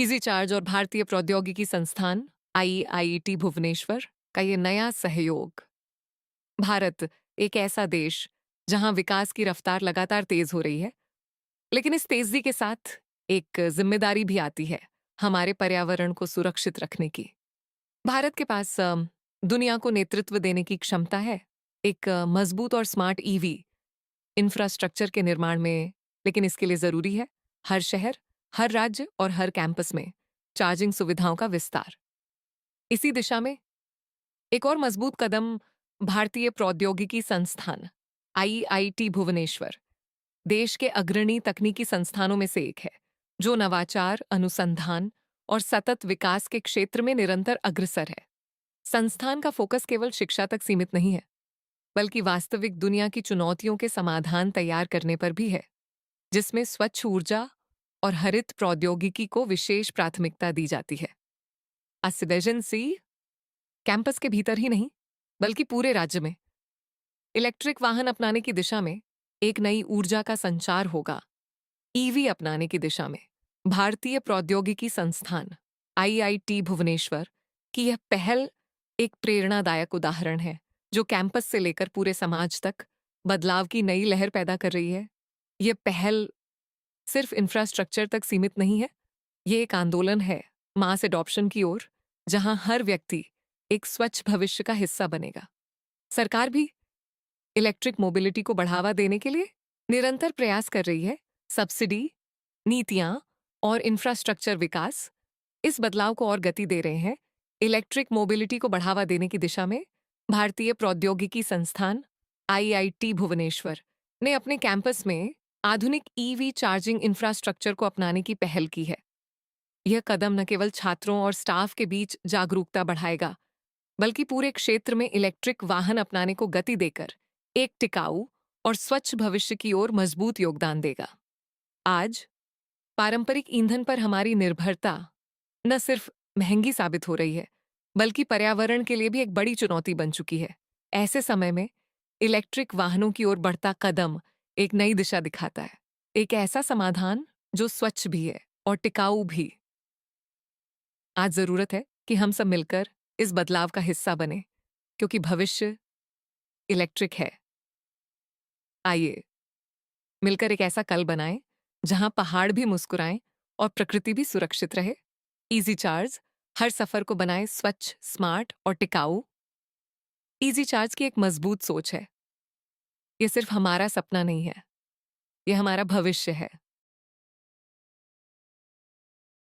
Easy charge और भारतीय प्रौद्योगिकी संस्थान आईआईटी भुवनेश्वर का ये नया सहयोग। भारत एक ऐसा देश जहां विकास की रफ्तार लगातार तेज हो रही है, लेकिन इस तेजी के साथ एक जिम्मेदारी भी आती है हमारे पर्यावरण को सुरक्षित रखने की। भारत के पास दुनिया को नेतृत्व देने की क्षमता है एक मजबूत और स्मार्ट ईवी इंफ्रास्ट्रक्चर के निर्माण में, लेकिन इसके लिए जरूरी है हर शहर, हर राज्य और हर कैंपस में चार्जिंग सुविधाओं का विस्तार। इसी दिशा में एक और मजबूत कदम भारतीय प्रौद्योगिकी संस्थान आईआईटी भुवनेश्वर, देश के अग्रणी तकनीकी संस्थानों में से एक है, जो नवाचार, अनुसंधान और सतत विकास के क्षेत्र में निरंतर अग्रसर है। संस्थान का फोकस केवल शिक्षा तक सीमित नहीं है, बल्कि वास्तविक दुनिया की चुनौतियों के समाधान तैयार करने पर भी है, जिसमें स्वच्छ ऊर्जा और हरित प्रौद्योगिकी को विशेष प्राथमिकता दी जाती है। सी कैंपस के भीतर ही नहीं, बल्कि पूरे राज्य में इलेक्ट्रिक वाहन अपनाने की दिशा में एक नई ऊर्जा का संचार होगा। ईवी अपनाने की दिशा में भारतीय प्रौद्योगिकी संस्थान आईआईटी भुवनेश्वर की यह पहल एक प्रेरणादायक उदाहरण है, जो कैंपस से लेकर पूरे समाज तक बदलाव की नई लहर पैदा कर रही है। यह पहल सिर्फ इंफ्रास्ट्रक्चर तक सीमित नहीं है, ये एक आंदोलन है मास एडॉप्शन की ओर, जहां हर व्यक्ति एक स्वच्छ भविष्य का हिस्सा बनेगा। सरकार भी इलेक्ट्रिक मोबिलिटी को बढ़ावा देने के लिए निरंतर प्रयास कर रही है। सब्सिडी, नीतियां और इंफ्रास्ट्रक्चर विकास इस बदलाव को और गति दे रहे हैं। इलेक्ट्रिक मोबिलिटी को बढ़ावा देने की दिशा में भारतीय प्रौद्योगिकी संस्थान आईआईटी भुवनेश्वर ने अपने कैंपस में आधुनिक ईवी चार्जिंग इंफ्रास्ट्रक्चर को अपनाने की पहल की है। यह कदम न केवल छात्रों और स्टाफ के बीच जागरूकता बढ़ाएगा, बल्कि पूरे क्षेत्र में इलेक्ट्रिक वाहन अपनाने को गति देकर एक टिकाऊ और स्वच्छ भविष्य की ओर मजबूत योगदान देगा। आज पारंपरिक ईंधन पर हमारी निर्भरता न सिर्फ महंगी साबित हो रही है, बल्कि पर्यावरण के लिए भी एक बड़ी चुनौती बन चुकी है। ऐसे समय में इलेक्ट्रिक वाहनों की ओर बढ़ता कदम एक नई दिशा दिखाता है, एक ऐसा समाधान जो स्वच्छ भी है और टिकाऊ भी। आज जरूरत है कि हम सब मिलकर इस बदलाव का हिस्सा बने, क्योंकि भविष्य इलेक्ट्रिक है। आइए मिलकर एक ऐसा कल बनाएं जहां पहाड़ भी मुस्कुराएं और प्रकृति भी सुरक्षित रहे। इजी चार्ज हर सफर को बनाए स्वच्छ, स्मार्ट और टिकाऊ। इजी चार्ज की एक मजबूत सोच है। यह सिर्फ हमारा सपना नहीं है, यह हमारा भविष्य है।